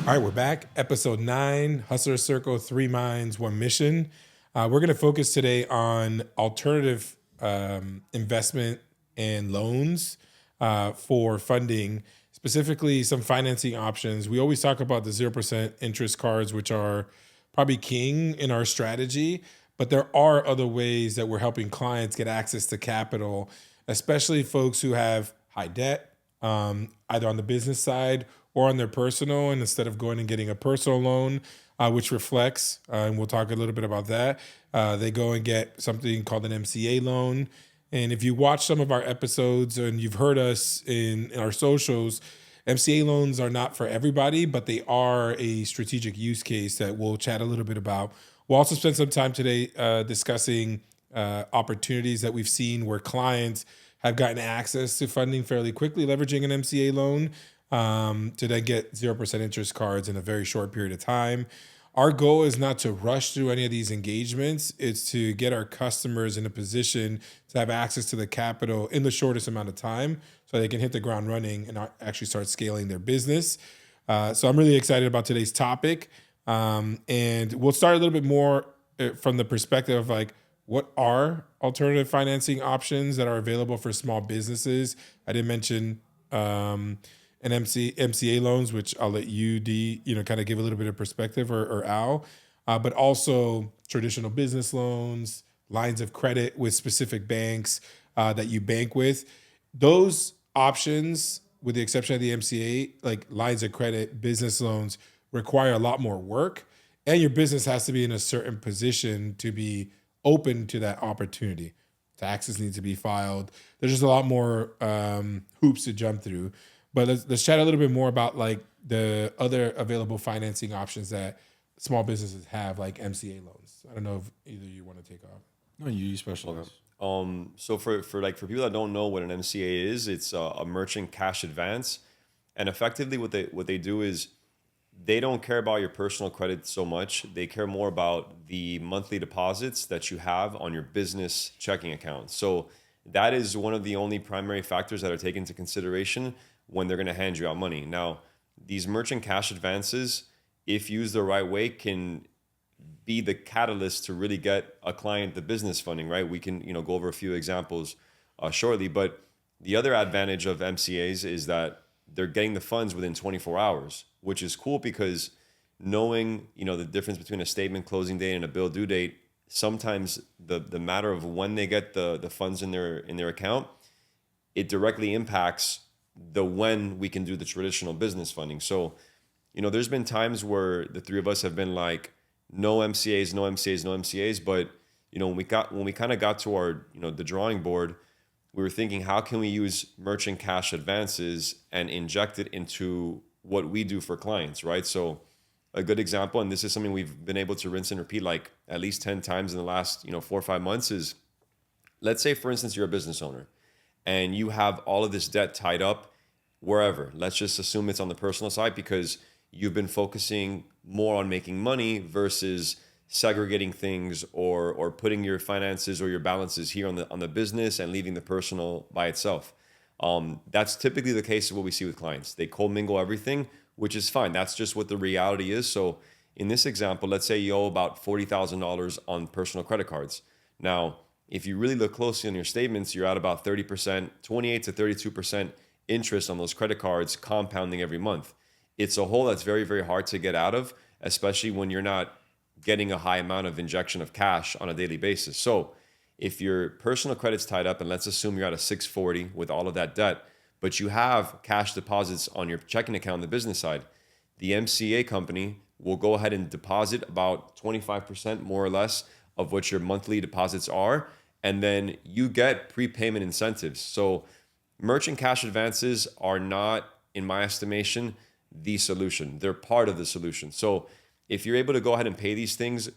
All right, we're back. Episode 9, Hustler Circle, 3 Minds, 1 Mission. We're going to focus today on alternative investment and loans for funding, specifically some financing options. We always talk about the 0% interest cards, which are probably king in our strategy, but there are other ways that we're helping clients get access to capital, especially folks who have high debt, either on the business side or on their personal. And instead of going and getting a personal loan, which reflects, and we'll talk a little bit about that, they go and get something called an MCA loan. And if you watch some of our episodes and you've heard us in our socials, MCA loans are not for everybody, but they are a strategic use case that we'll chat a little bit about. We'll also spend some time today discussing opportunities that we've seen where clients have gotten access to funding fairly quickly, leveraging an MCA loan to then get 0% interest cards in a very short period of time. Our goal is not to rush through any of these engagements. It's to get our customers in a position to have access to the capital in the shortest amount of time so they can hit the ground running and actually start scaling their business. So I'm really excited about today's topic. And we'll start a little bit more from the perspective of like, what are alternative financing options that are available for small businesses? I did mention and MCA loans, which I'll let you, D, kind of give a little bit of perspective, or Al, but also traditional business loans, lines of credit with specific banks that you bank with. Those options, with the exception of the MCA, like lines of credit, business loans, require a lot more work, and your business has to be in a certain position to be open to that opportunity. Taxes need to be filed. There's just a lot more hoops to jump through. But let's chat a little bit more about like the other available financing options that small businesses have, like MCA loans. I don't know if either of you want to take off. No, you specialize. So for people that don't know what an MCA is, it's a merchant cash advance, and effectively what they do is they don't care about your personal credit so much. They care more about the monthly deposits that you have on your business checking account. So that is one of the only primary factors that are taken into consideration when they're going to hand you out money. Now, these merchant cash advances, if used the right way, can be the catalyst to really get a client the business funding, right? We can, go over a few examples shortly, but the other advantage of MCAs is that they're getting the funds within 24 hours, which is cool because knowing, the difference between a statement closing date and a bill due date, sometimes the matter of when they get the funds in their account, it directly impacts the when we can do the traditional business funding. So, there's been times where the three of us have been like, no MCAs, no MCAs, no MCAs. But, when we kind of got to our, the drawing board, we were thinking, how can we use merchant cash advances and inject it into what we do for clients, right? So a good example, and this is something we've been able to rinse and repeat like at least 10 times in the last, 4 or 5 months is, let's say, for instance, you're a business owner and you have all of this debt tied up wherever. Let's just assume it's on the personal side because you've been focusing more on making money versus segregating things or putting your finances or your balances here on the business and leaving the personal by itself. That's typically the case of what we see with clients. They commingle everything, which is fine. That's just what the reality is. So in this example, let's say you owe about $40,000 on personal credit cards. Now, if you really look closely on your statements, you're at about 30%, 28 to 32% interest on those credit cards compounding every month. It's a hole that's very, very hard to get out of, especially when you're not getting a high amount of injection of cash on a daily basis. So if your personal credit's tied up, and let's assume you're at a 640 with all of that debt, but you have cash deposits on your checking account on the business side, the MCA company will go ahead and deposit about 25% more or less of what your monthly deposits are, and then you get prepayment incentives. So merchant cash advances are not, in my estimation, the solution. They're part of the solution. So if you're able to go ahead and pay these things,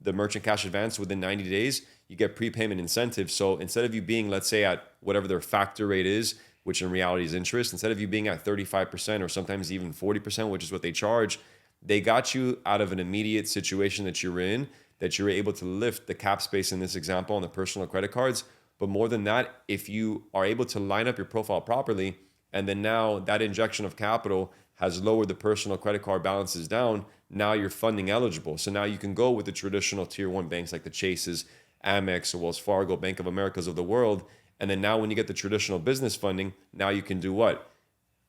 the merchant cash advance within 90 days, you get prepayment incentives. So instead of you being, let's say, at whatever their factor rate is, which in reality is interest, instead of you being at 35% or sometimes even 40%, which is what they charge, they got you out of an immediate situation that you're in, that you're able to lift the cap space in this example on the personal credit cards. But more than that, if you are able to line up your profile properly, and then now that injection of capital has lowered the personal credit card balances down. Now you're funding eligible. So now you can go with the traditional tier one banks like the Chases, Amex, or Wells Fargo, Bank of Americas of the world. And then now when you get the traditional business funding, now you can do what?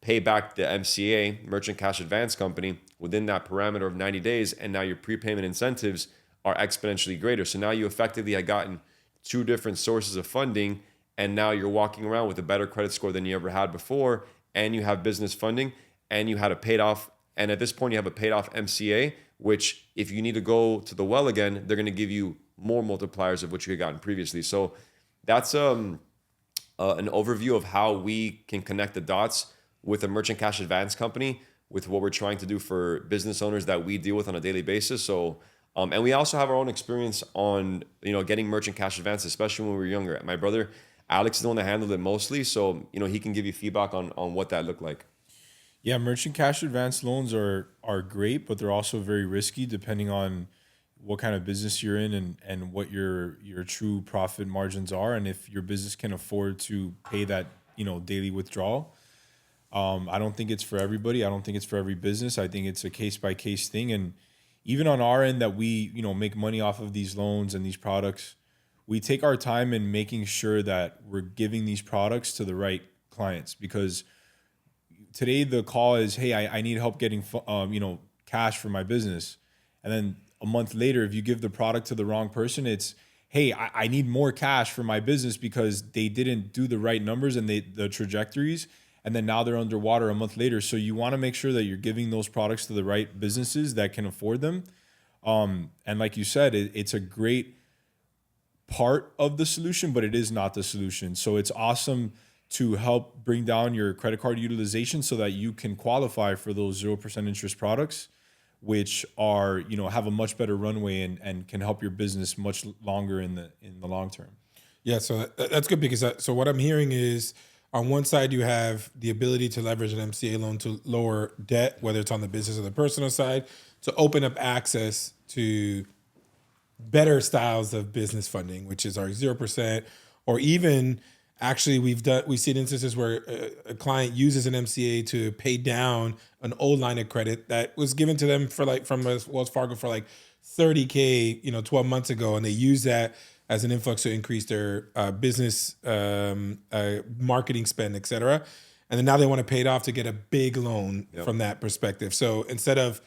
Pay back the MCA, Merchant Cash Advance Company, within that parameter of 90 days. And now your prepayment incentives are exponentially greater. So now you effectively have gotten two different sources of funding. And now you're walking around with a better credit score than you ever had before. And you have business funding and you had a paid off. And at this point, you have a paid off MCA, which if you need to go to the well again, they're going to give you more multipliers of what you had gotten previously. So that's an overview of how we can connect the dots with a merchant cash advance company with what we're trying to do for business owners that we deal with on a daily basis. So, and we also have our own experience on, getting merchant cash advance, especially when we were younger. My brother, Alex, is the one that handled it mostly. So, he can give you feedback on what that looked like. Yeah, merchant cash advance loans are great, but they're also very risky depending on what kind of business you're in and what your true profit margins are, and if your business can afford to pay that daily withdrawal. I don't think it's for everybody. I don't think it's for every business. I think it's a case by case thing, and even on our end that we make money off of these loans and these products, we take our time in making sure that we're giving these products to the right clients, because today the call is, hey, I need help getting cash for my business, and then a month later, if you give the product to the wrong person, it's, hey, I need more cash for my business because they didn't do the right numbers and the trajectories, and then now they're underwater a month later. So you want to make sure that you're giving those products to the right businesses that can afford them. And like you said, it's a great part of the solution, but it is not the solution. So it's awesome to help bring down your credit card utilization so that you can qualify for those 0% interest products, which are, have a much better runway and can help your business much longer in the long term. Yeah, so that's good because so what I'm hearing is on one side you have the ability to leverage an MCA loan to lower debt, whether it's on the business or the personal side, to open up access to better styles of business funding, which is our 0%, or even actually we've seen instances where a client uses an MCA to pay down an old line of credit that was given to them from Wells Fargo for like $30K, 12 months ago, and they use that as an influx to increase their business marketing spend, et cetera. And then now they want to pay it off to get a big loan from that perspective. So instead of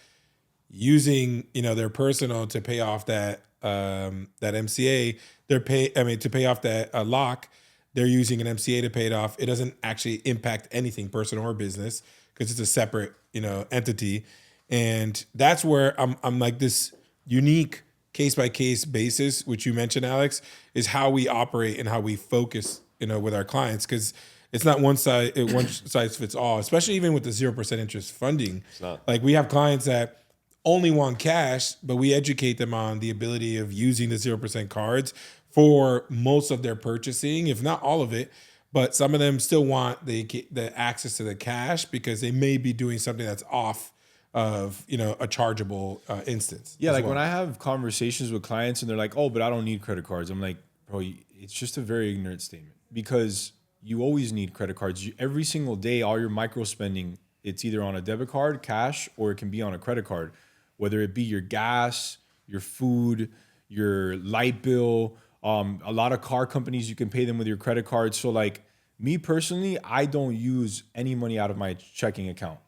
using their personal to pay off that MCA, to pay off that lock, they're using an MCA to pay it off. It doesn't actually impact anything, personal or business, because it's a separate entity, and that's where I'm like this unique case by case basis, which you mentioned, Alex, is how we operate and how we focus with our clients, because it's not one size fits all, especially even with the 0% interest funding. It's not. Like we have clients that only want cash, but we educate them on the ability of using the 0% cards for most of their purchasing, if not all of it. But some of them still want the access to the cash because they may be doing something that's off of a chargeable instance. Yeah, like when I have conversations with clients and they're like, "Oh, but I don't need credit cards." I'm like, "Bro, it's just a very ignorant statement, because you always need credit cards. Every single day, all your micro spending, it's either on a debit card, cash, or it can be on a credit card, whether it be your gas, your food, your light bill. A lot of car companies, you can pay them with your credit card. So like me personally, I don't use any money out of my checking account.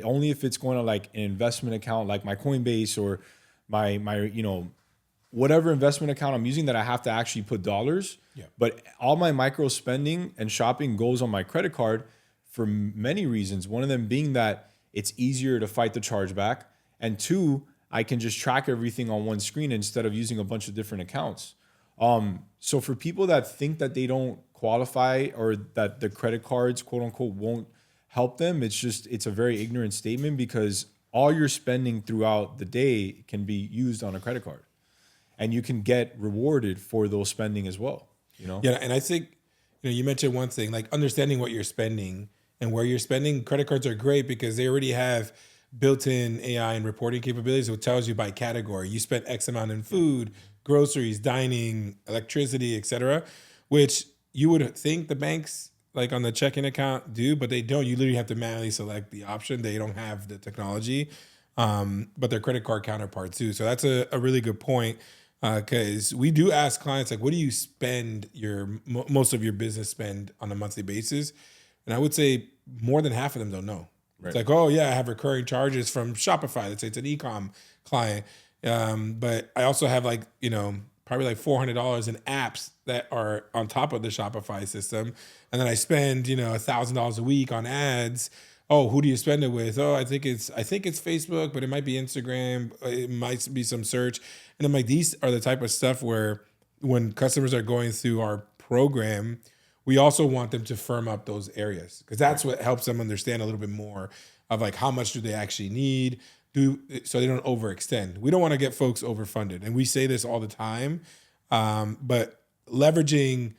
Only if it's going to like an investment account, like my Coinbase or my whatever investment account I'm using that I have to actually put dollars. Yeah. But all my micro spending and shopping goes on my credit card for many reasons. One of them being that it's easier to fight the chargeback, and two, I can just track everything on one screen instead of using a bunch of different accounts. So for people that think that they don't qualify or that the credit cards, quote unquote, won't help them, it's a very ignorant statement, because all your spending throughout the day can be used on a credit card, and you can get rewarded for those spending as well. Yeah, and I think you mentioned one thing, like understanding what you're spending and where you're spending. Credit cards are great because they already have built-in AI and reporting capabilities, which tells you by category. You spent X amount in food, groceries, dining, electricity, etc., which you would think the banks like on the checking account do, but they don't. You literally have to manually select the option. They don't have the technology, but their credit card counterparts do. So that's a really good point, because we do ask clients, like, what do you spend most of your business spend on a monthly basis? And I would say more than half of them don't know. It's like, oh yeah, I have recurring charges from Shopify. Let's say it's an e-com client. But I also have like, probably like $400 in apps that are on top of the Shopify system. And then I spend, $1,000 a week on ads. Oh, who do you spend it with? Oh, I think it's Facebook, but it might be Instagram. It might be some search. And I'm like, these are the type of stuff where when customers are going through our program, we also want them to firm up those areas, because that's what helps them understand a little bit more of like how much do they actually need, so they don't overextend. We don't want to get folks overfunded, and we say this all the time. But leveraging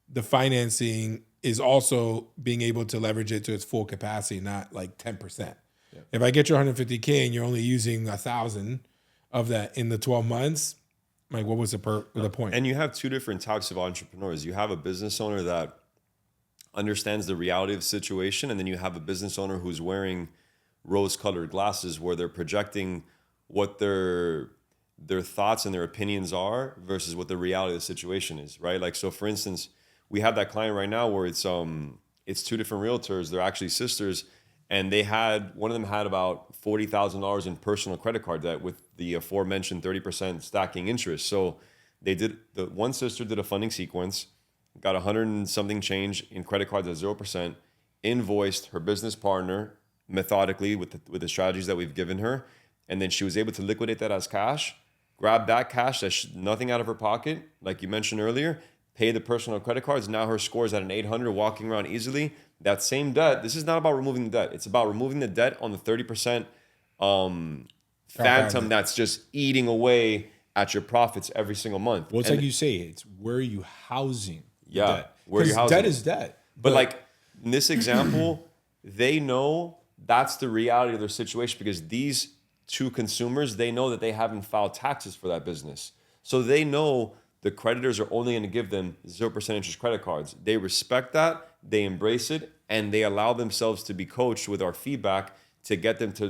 the financing is also being able to leverage it to its full capacity, not like 10%. Yeah. If I get your 150K and you're only using 1,000 of that in the 12 months, like what was the point? And you have two different types of entrepreneurs. You have a business owner that understands the reality of the situation, and then you have a business owner who's wearing rose-colored glasses where they're projecting what their thoughts and their opinions are versus what the reality of the situation is, right? Like, so for instance, we have that client right now where it's two different realtors. They're actually sisters, and one of them had about $40,000 in personal credit card debt with the aforementioned 30% stacking interest. So the one sister did a funding sequence, got 100 and something change in credit cards at 0%, invoiced her business partner methodically with the strategies that we've given her, and then she was able to liquidate that as cash, grab that cash, that's nothing out of her pocket, like you mentioned earlier, pay the personal credit cards. Now her score is at an 800, walking around easily. That same debt, this is not about removing the debt. It's about removing the debt on the 30% phantom that's just eating away at your profits every single month. Well, it's like you say, it's where are you housing the debt? Where you housing debt is debt. But like in this example, they know that's the reality of their situation, because these two consumers, they know that they haven't filed taxes for that business. So they know the creditors are only going to give them 0% interest credit cards. They respect that, they embrace it, and they allow themselves to be coached with our feedback to get them to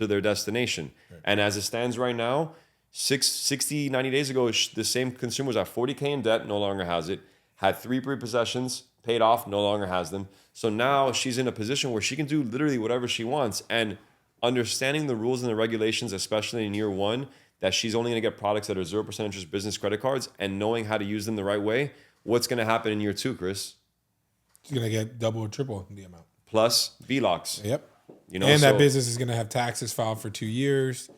their destination. Right. And as it stands right now, 60, 90 days ago, the same consumer was at 40K in debt, no longer has it, had 3 repossessions, paid off, no longer has them. So now she's in a position where she can do literally whatever she wants. And understanding the rules and the regulations, especially in year one, that she's only going to get products that are 0% interest business credit cards, and knowing how to use them the right way, what's going to happen in year two, Chris? She's going to get double or triple the amount. Plus VLOCs. Yep. And that business is going to have taxes filed for 2 years,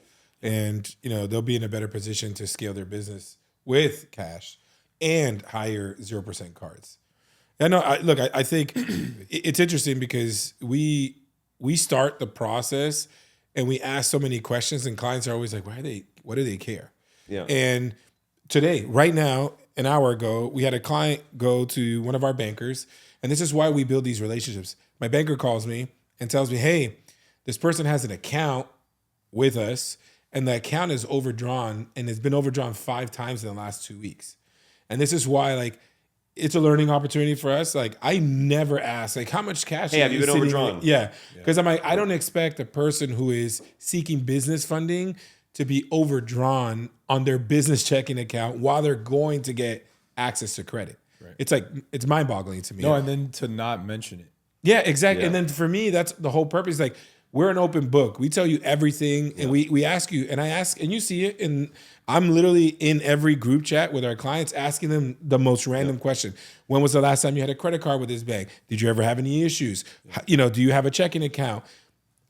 and they'll be in a better position to scale their business with cash and higher 0% cards. I know. I think it's interesting because we start the process and we ask so many questions, and clients are always like, what do they care? Yeah. And today, right now, an hour ago, we had a client go to one of our bankers, and this is why we build these relationships. My banker calls me and tells me, hey, this person has an account with us, and the account is overdrawn, and it's been overdrawn 5 times in the last 2 weeks. And this is why, it's a learning opportunity for us. I never ask, how much cash have you been overdrawn? Yeah. Because I'm like, I don't expect a person who is seeking business funding to be overdrawn on their business checking account while they're going to get access to credit. Right. It's mind-boggling to me. No, and then to not mention it. Yeah, exactly. Yeah. And then for me, that's the whole purpose. We're an open book. We tell you everything, and we ask you, and I ask, and you see it, and I'm literally in every group chat with our clients asking them the most random question. When was the last time you had a credit card with this bank? Did you ever have any issues? Do you have a checking account?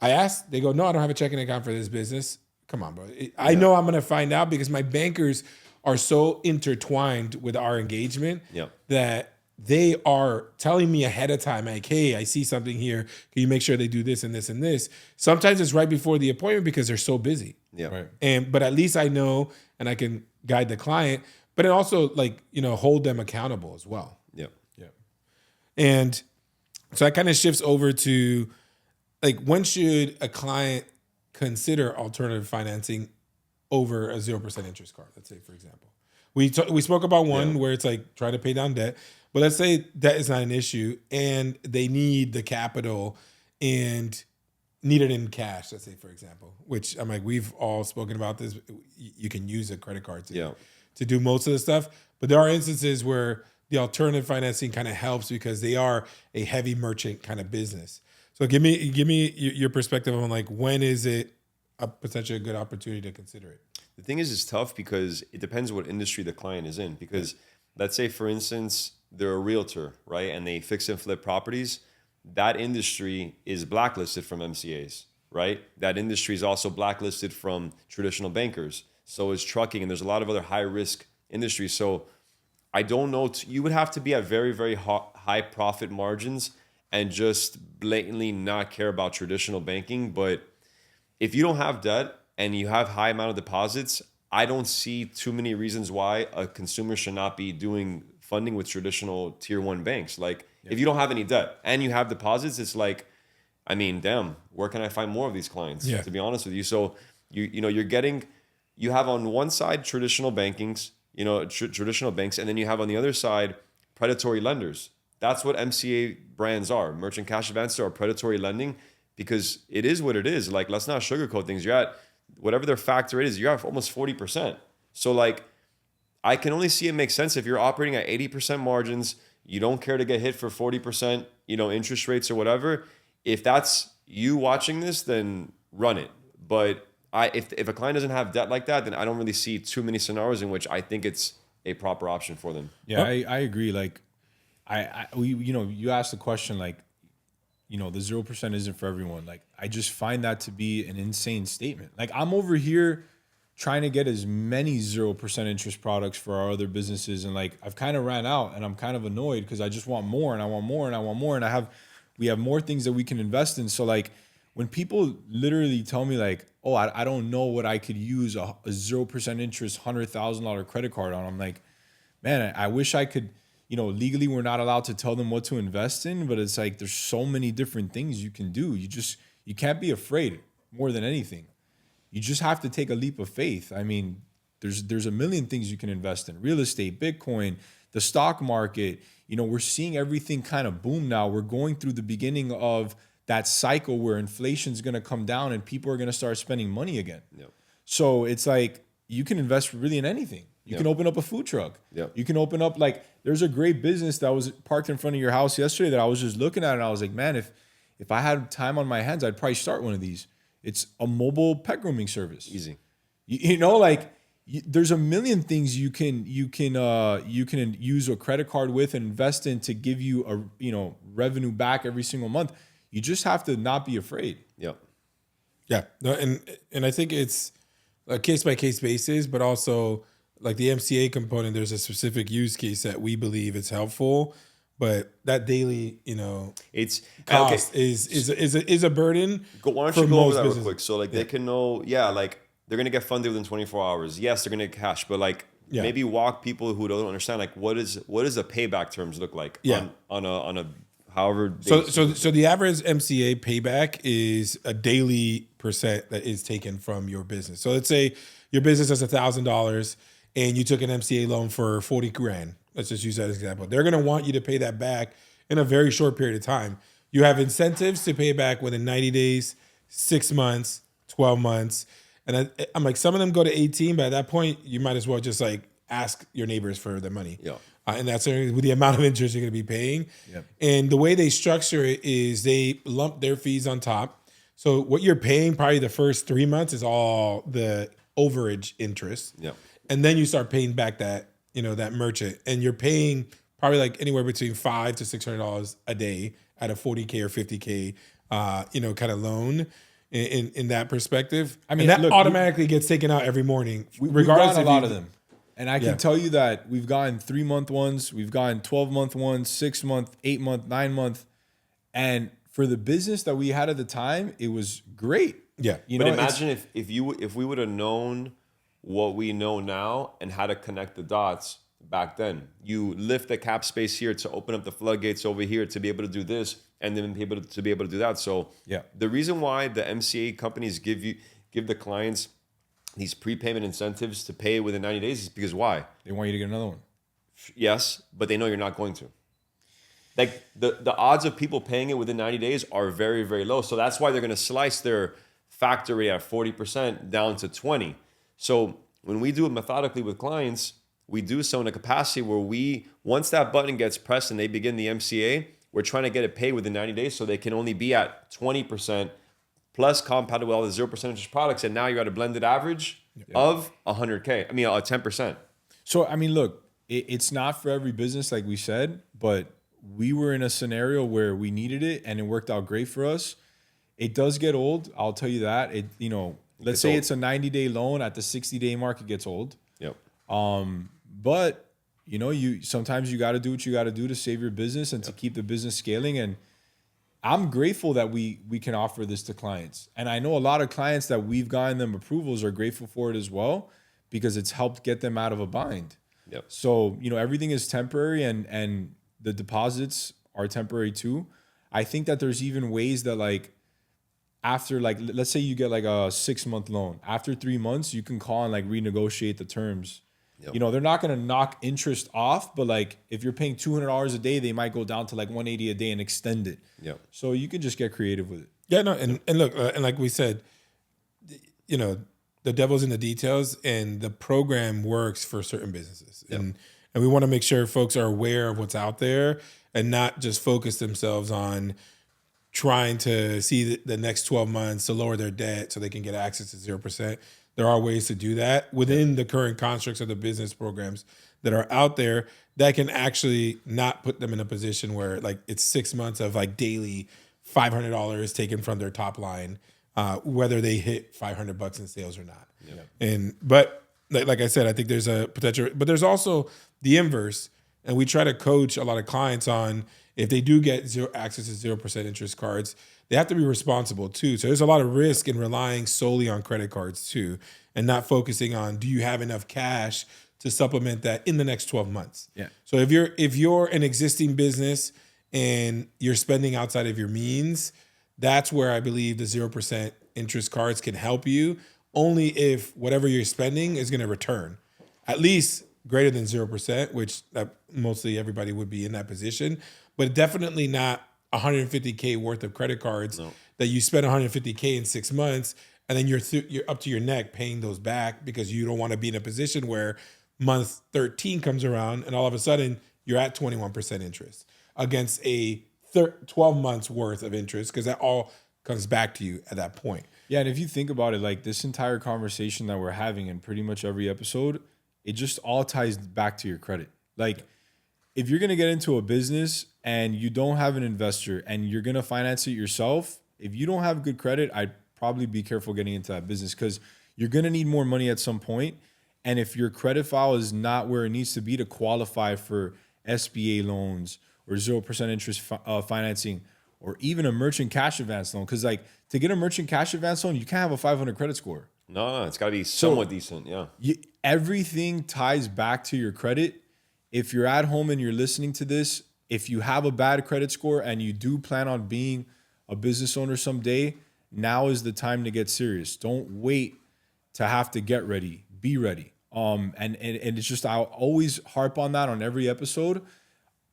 I ask, they go, no, I don't have a checking account for this business. Come on, bro. I know I'm going to find out because my bankers are so intertwined with our engagement that they are telling me ahead of time, like, hey, I see something here. Can you make sure they do this and this and this? Sometimes it's right before the appointment because they're so busy. Yeah. Right. But at least I know and I can guide the client, but it also hold them accountable as well. Yeah. Yeah. And so that kind of shifts over to when should a client consider alternative financing over a 0% interest card? Let's say, for example, we spoke about one where it's try to pay down debt. But let's say that is not an issue and they need the capital and need it in cash, let's say, for example, which I'm like, we've all spoken about this. You can use a credit card to do most of the stuff. But there are instances where the alternative financing kind of helps because they are a heavy merchant kind of business. So give me your perspective on like, when is it a potentially a good opportunity to consider it? The thing is, it's tough because it depends what industry the client is in. Because let's say, for instance, they're a realtor, right? And they fix and flip properties. That industry is blacklisted from MCAs, right? That industry is also blacklisted from traditional bankers. So is trucking, and there's a lot of other high risk industries. So I don't know. You would have to be at very, very high profit margins and just blatantly not care about traditional banking. But if you don't have debt and you have high amount of deposits, I don't see too many reasons why a consumer should not be doing funding with traditional tier one banks. Like if you don't have any debt and you have deposits, it's like, I mean, damn, where can I find more of these clients? Yeah. To be honest with you. So you have on one side traditional bankings, traditional banks, and then you have on the other side predatory lenders. That's what MCA brands are. Merchant cash advances are predatory lending because it is what it is. Like, let's not sugarcoat things. You're at whatever their factor is, you're at almost 40%. So like, I can only see it makes sense if you're operating at 80% margins, you don't care to get hit for 40%, interest rates or whatever. If that's you watching this, then run it. But if a client doesn't have debt like that, then I don't really see too many scenarios in which I think it's a proper option for them. Yeah, I agree. Like, you asked the question, like, the 0% isn't for everyone. Like, I just find that to be an insane statement. Like, I'm over here trying to get as many 0% interest products for our other businesses, and like, I've kind of ran out, and I'm kind of annoyed because I just want more, and I want more, and I want more, and we have more things that we can invest in. So like, when people literally tell me like, oh, I don't know what I could use a 0% interest $100,000 credit card on, I'm like, man, I wish I could. Legally we're not allowed to tell them what to invest in, but it's like there's so many different things you can do. You can't be afraid more than anything. You just have to take a leap of faith. I mean, there's a million things you can invest in. Real estate, Bitcoin, the stock market. We're seeing everything kind of boom now. We're going through the beginning of that cycle where inflation's going to come down and people are going to start spending money again. Yep. So it's like you can invest really in anything. You can open up a food truck. Yep. You can open up, like, there's a great business that was parked in front of your house yesterday that I was just looking at, and I was like, man, if I had time on my hands, I'd probably start one of these. It's a mobile pet grooming service. Easy. There's a million things you can use a credit card with and invest in to give you a revenue back every single month. You just have to not be afraid. Yep. Yeah. No, and I think it's a case by case basis, but also like the MCA component, there's a specific use case that we believe it's helpful, but that daily, It's cost is a burden. Why don't you go over that real quick? So like they can know, like they're gonna get funded within 24 hours. Yes, they're gonna get cash, but like maybe walk people who don't understand like what is the payback terms look like on a however. So the average MCA payback is a daily percent that is taken from your business. So let's say your business has $1,000 and you took an MCA loan for 40 grand. Let's just use that as an example. They're going to want you to pay that back in a very short period of time. You have incentives to pay back within 90 days, 6 months, 12 months. And I'm like, some of them go to 18, but at that point, you might as well just like ask your neighbors for their money. Yeah. And that's with the amount of interest you're going to be paying. Yep. And the way they structure it is they lump their fees on top. So what you're paying probably the first 3 months is all the overage interest. Yeah. And then you start paying back that, that merchant. And you're paying probably like anywhere between $500 to $600 a day at a 40K or 50K, kind of loan in that perspective. I mean, and that automatically gets taken out every morning, regardless. We've gotten a lot of them. And I can tell you that we've gotten 3-month ones, we've gotten 12-month ones, 6-month, 8-month, 9-month. And for the business that we had at the time, it was great. Yeah. But imagine if we would have known what we know now and how to connect the dots back then. You lift the cap space here to open up the floodgates over here to be able to do this and then be able to do that. So the reason why the MCA companies give the clients these prepayment incentives to pay within 90 days is because why? They want you to get another one. Yes, but they know you're not going to. like the odds of people paying it within 90 days are very, very low. So that's why they're going to slice their factor rate at 40% down to 20. So when we do it methodically with clients, we do so in a capacity where once that button gets pressed and they begin the MCA, we're trying to get it paid within 90 days so they can only be at 20% plus compounded with all the 0% interest products. And now you're at a blended average of 100K. I mean, 10%. So, I mean, look, it's not for every business, like we said, but we were in a scenario where we needed it and it worked out great for us. It does get old. I'll tell you that. Let's say it's a 90-day loan. At the 60-day mark, it gets old. Yep. But sometimes you got to do what you got to do to save your business and to keep the business scaling. And I'm grateful that we can offer this to clients. And I know a lot of clients that we've gotten them approvals are grateful for it as well, because it's helped get them out of a bind. Yep. So, everything is temporary and the deposits are temporary too. I think that there's even ways that after let's say you get like a 6-month loan, after 3 months, you can call and renegotiate the terms. Yep. They're not going to knock interest off, but if you're paying $200 a day, they might go down to $180 a day and extend it. Yep. So you can just get creative with it. Yeah, no, and look, and like we said, the devil's in the details, and the program works for certain businesses. Yep. And we want to make sure folks are aware of what's out there and not just focus themselves on trying to see the next 12 months to lower their debt so they can get access to 0%. There are ways to do that within the current constructs of the business programs that are out there that can actually not put them in a position where it's 6 months of daily $500 taken from their top line, whether they hit $500 in sales or not. Yeah. But like I said, I think there's a potential, but there's also the inverse. And we try to coach a lot of clients on, if they do get access to 0% interest cards, they have to be responsible too. So there's a lot of risk in relying solely on credit cards too, and not focusing on, do you have enough cash to supplement that in the next 12 months? Yeah. So if you're an existing business and you're spending outside of your means, that's where I believe the 0% interest cards can help you, only if whatever you're spending is going to return at least greater than 0%, which mostly everybody would be in that position, but definitely not $150K worth of credit cards that you spend $150K in 6 months, and then you're up to your neck paying those back because you don't want to be in a position where month 13 comes around and all of a sudden you're at 21% interest against a 12 months worth of interest, because that all comes back to you at that point. Yeah, and if you think about it, this entire conversation that we're having in pretty much every episode, it just all ties back to your credit. If you're going to get into a business and you don't have an investor and you're going to finance it yourself, if you don't have good credit, I'd probably be careful getting into that business, because you're going to need more money at some point. And if your credit file is not where it needs to be to qualify for SBA loans or 0% interest financing, or even a merchant cash advance loan, because to get a merchant cash advance loan, you can't have a 500 credit score. No, it's got to be somewhat decent. Yeah. Everything ties back to your credit. If you're at home and you're listening to this, if you have a bad credit score and you do plan on being a business owner someday, now is the time to get serious. Don't wait to have to get ready. Be ready. And it's just, I'll always harp on that on every episode,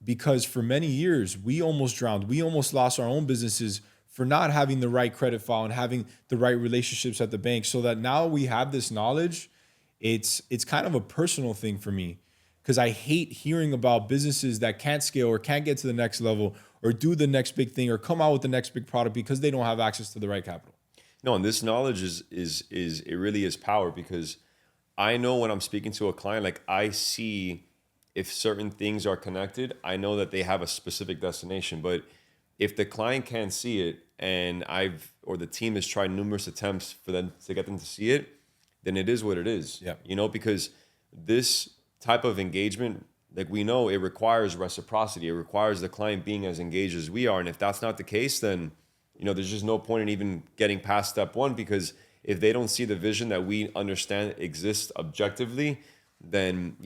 because for many years we almost drowned. We almost lost our own businesses for not having the right credit file and having the right relationships at the bank. So that now we have this knowledge, it's kind of a personal thing for me, because I hate hearing about businesses that can't scale or can't get to the next level or do the next big thing or come out with the next big product because they don't have access to the right capital. No, and this knowledge is it really is power, because I know when I'm speaking to a client, I see if certain things are connected, I know that they have a specific destination. But if the client can't see it, and the team has tried numerous attempts for them to get them to see it, then it is what it is. Yeah. Because this type of engagement, we know it requires reciprocity. It requires the client being as engaged as we are. And if that's not the case, then, there's just no point in even getting past step one, because if they don't see the vision that we understand exists objectively, then,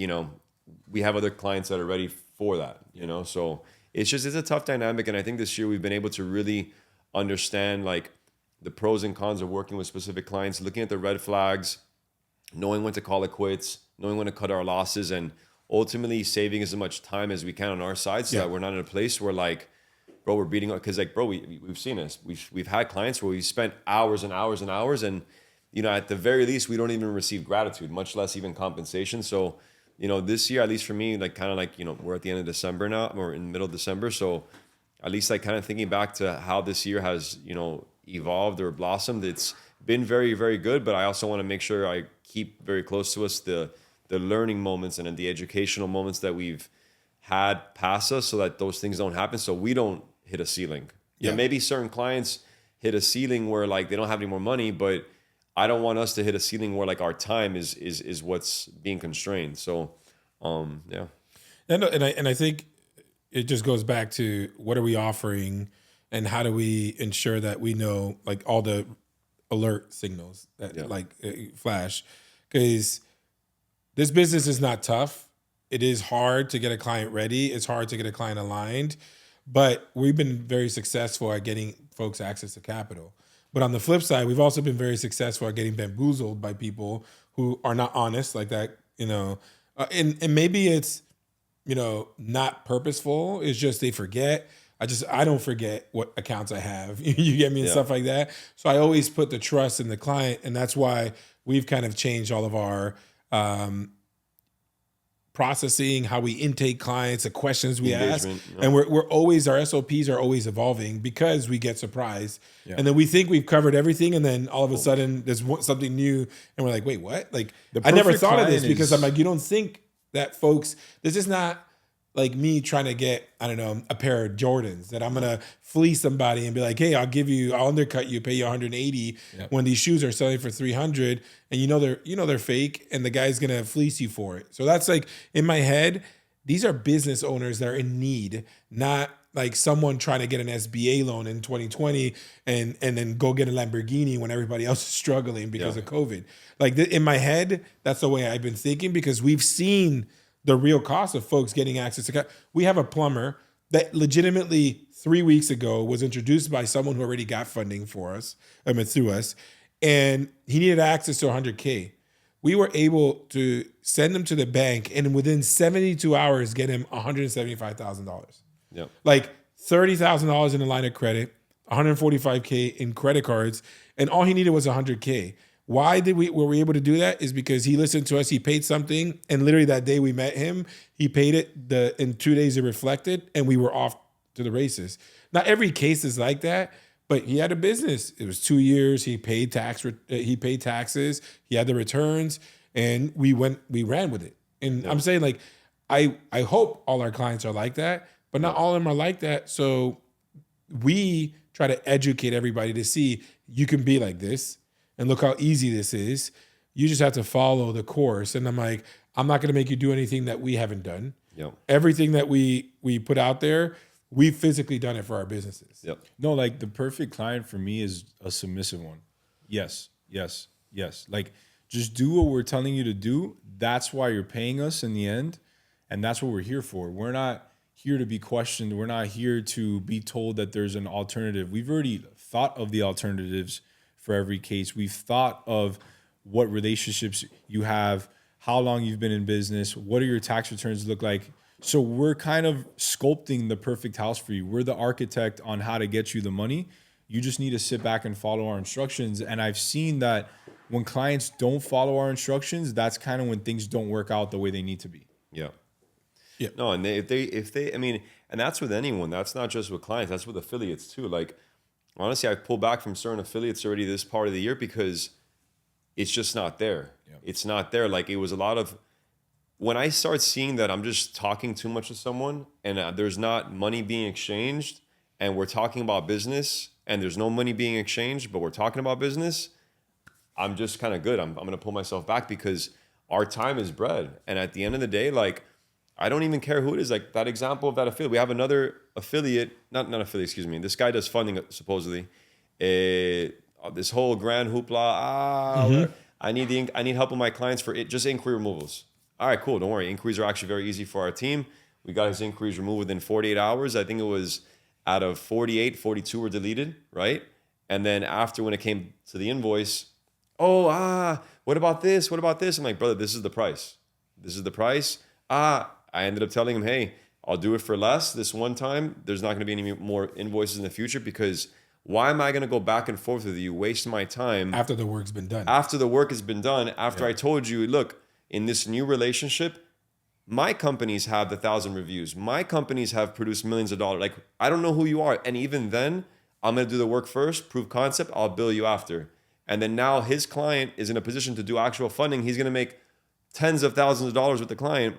we have other clients that are ready for that, So it's a tough dynamic. And I think this year we've been able to really understand the pros and cons of working with specific clients, looking at the red flags, knowing when to call it quits, knowing when to cut our losses, and ultimately saving as much time as we can on our side so that we're not in a place where like, bro, we're beating up. Cause like, bro, we've seen this. We've had clients where we spent hours and hours and hours, and, you know, at the very least, we don't even receive gratitude, much less even compensation. So, you know, this year, at least for me, like kind of like, you know, we're at the end of December now, we're in the middle of December. So at least like kind of thinking back to how this year has, you know, evolved or blossomed, it's been very, very good. But I also want to make sure I keep very close to us the learning moments and the educational moments that we've had past us, so that those things don't happen, so we don't hit a ceiling. Yeah, maybe certain clients hit a ceiling where like they don't have any more money, but I don't want us to hit a ceiling where like our time is what's being constrained. So, yeah. And I think it just goes back to what are we offering, and how do we ensure that we know like all the alert signals that flash, because this business is not tough. It is hard to get a client ready. It's hard to get a client aligned, but we've been very successful at getting folks access to capital. But on the flip side, we've also been very successful at getting bamboozled by people who are not honest like that, you know, and maybe it's, you know, not purposeful. It's just they forget. I don't forget what accounts I have. You get me, and stuff like that. So I always put the trust in the client, and that's why we've kind of changed all of our processing, how we intake clients, the questions we ask, and we're always, our SOPs are always evolving because we get surprised, and then we think we've covered everything, and then all of a sudden there's something new, and we're like, wait, what? Like I never thought of this, because I'm like, you don't think that, folks. This is not like me trying to get, I don't know, a pair of Jordans that I'm gonna fleece somebody and be like, hey, I'll undercut you, pay you 180 when these shoes are selling for 300, and you know they're fake, and the guy's gonna fleece you for it. So that's like, in my head, these are business owners that are in need, not like someone trying to get an SBA loan in 2020 and then go get a Lamborghini when everybody else is struggling because of COVID. Like in my head, that's the way I've been thinking, because we've seen the real cost of folks getting access to capital. We have a plumber that legitimately 3 weeks ago was introduced by someone who already got funding for us, through us, and he needed access to 100K. We were able to send him to the bank, and within 72 hours, get him $175,000. Yeah. Like $30,000 in a line of credit, 145K in credit cards, and all he needed was 100K. Why were we able to do that? Is because he listened to us, he paid something, and literally that day we met him, he paid it, in 2 days it reflected, and we were off to the races. Not every case is like that, but he had a business. It was 2 years, he paid taxes, he had the returns, and we ran with it. And I'm saying, like, I hope all our clients are like that, but not all of them are like that. So we try to educate everybody to see you can be like this. And look how easy this is. You just have to follow the course. And I'm like, I'm not going to make you do anything that we haven't done. Yep. Everything that we put out there, we've physically done it for our businesses. Yep. No, like the perfect client for me is a submissive one. Yes. Like just do what we're telling you to do. That's why you're paying us in the end. And that's what we're here for. We're not here to be questioned. We're not here to be told that there's an alternative. We've already thought of the alternatives for every case. We've thought of what relationships you have, how long you've been in business, what do your tax returns look like. So we're kind of sculpting the perfect house for you. We're the architect on how to get you the money. You just need to sit back and follow our instructions. And I've seen that when clients don't follow our instructions, that's kind of when things don't work out the way they need to be. Yeah. No, and if they, I mean, and that's with anyone. That's not just with clients. That's with affiliates too. Like, honestly, I've pulled back from certain affiliates already this part of the year because it's just not there. Yep. It's not there. Like, it was a lot of, when I start seeing that I'm just talking too much to someone and there's not money being exchanged, and we're talking about business and there's no money being exchanged, but we're talking about business, I'm just kind of good. I'm going to pull myself back, because our time is bread. And at the end of the day, like, I don't even care who it is. Like that example of that affiliate. We have another affiliate, not affiliate, excuse me. This guy does funding, supposedly. This whole grand hoopla. I need help with my clients for just inquiry removals. All right, cool. Don't worry. Inquiries are actually very easy for our team. We got his inquiries removed within 48 hours. I think it was out of 48, 42 were deleted, right? And then after, when it came to the invoice, what about this? What about this? I'm like, brother, this is the price. This is the price. I ended up telling him, hey, I'll do it for less this one time. There's not going to be any more invoices in the future, because why am I going to go back and forth with you, waste my time After the work's been done. after the work has been done, after I told you, look, in this new relationship, my companies have 1,000 reviews. My companies have produced millions of dollars. Like, I don't know who you are. And even then, I'm going to do the work first, prove concept, I'll bill you after. And then now his client is in a position to do actual funding. He's going to make tens of thousands of dollars with the client,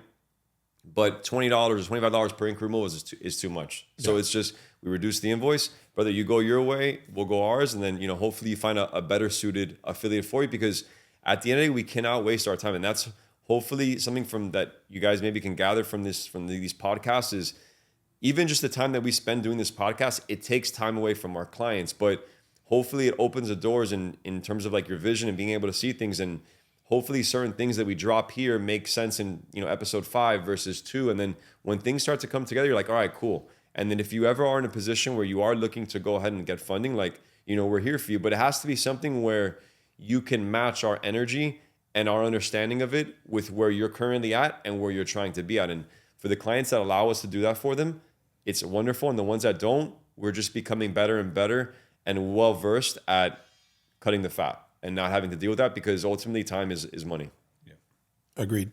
but $20 or $25 per inquiry removal is too much. So it's just, we reduce the invoice. Whether you go your way, we'll go ours. And then, hopefully you find a better suited affiliate for you, because at the end of the day, we cannot waste our time. And that's hopefully something from that you guys maybe can gather from these podcasts, is even just the time that we spend doing this podcast, it takes time away from our clients, but hopefully it opens the doors in terms of like your vision and being able to see things. And hopefully certain things that we drop here make sense in episode 5 versus 2. And then when things start to come together, you're like, all right, cool. And then if you ever are in a position where you are looking to go ahead and get funding, like, we're here for you. But it has to be something where you can match our energy and our understanding of it with where you're currently at and where you're trying to be at. And for the clients that allow us to do that for them, it's wonderful. And the ones that don't, we're just becoming better and better and well-versed at cutting the fat and not having to deal with that, because ultimately time is money. Yeah. Agreed.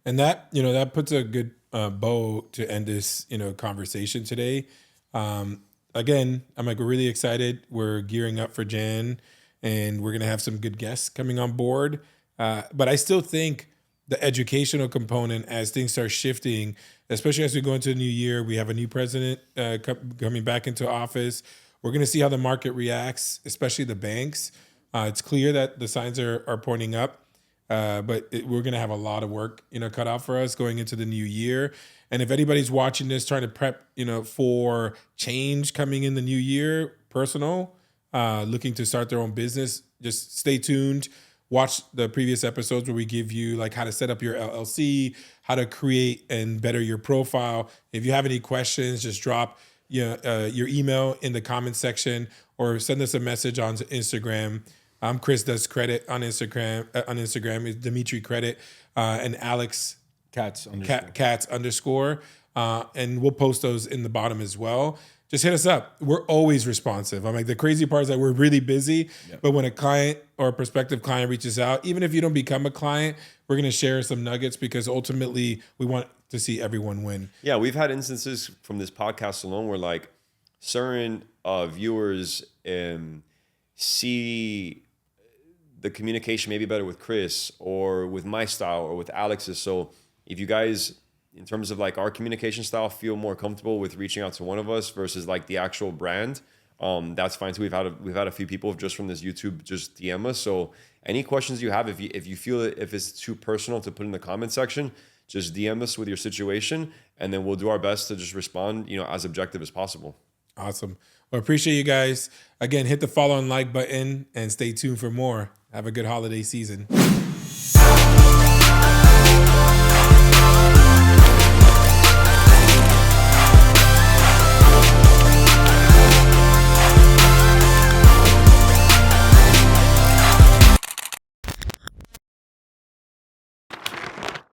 And that, that puts a good bow to end this, conversation today. Again, I'm like really excited. We're gearing up for Jan, and we're going to have some good guests coming on board. But I still think the educational component, as things start shifting, especially as we go into the new year, we have a new president coming back into office. We're going to see how the market reacts, especially the banks. It's clear that the signs are pointing up, but we're going to have a lot of work, cut out for us going into the new year. And if anybody's watching this, trying to prep, for change coming in the new year, personal, looking to start their own business, just stay tuned. Watch the previous episodes where we give you like how to set up your LLC, how to create and better your profile. If you have any questions, just drop your email in the comments section or send us a message on Instagram. I'm Chris Does Credit on Instagram. On Instagram is Dimitri Credit and Alex Cats _. And we'll post those in the bottom as well. Just hit us up. We're always responsive. I'm like, the crazy part is that we're really busy, but when a client or a prospective client reaches out, even if you don't become a client, we're going to share some nuggets, because ultimately we want to see everyone win. Yeah, we've had instances from this podcast alone where like certain viewers see the communication maybe better with Chris or with my style or with Alex's. So if you guys, in terms of like our communication style, feel more comfortable with reaching out to one of us versus like the actual brand, that's fine too. We've had a few people just from this YouTube just DM us. So any questions you have, if you feel that if it's too personal to put in the comment section, just DM us with your situation, and then we'll do our best to just respond, as objective as possible. Awesome. Well, appreciate you guys. Again, hit the follow and like button and stay tuned for more. Have a good holiday season.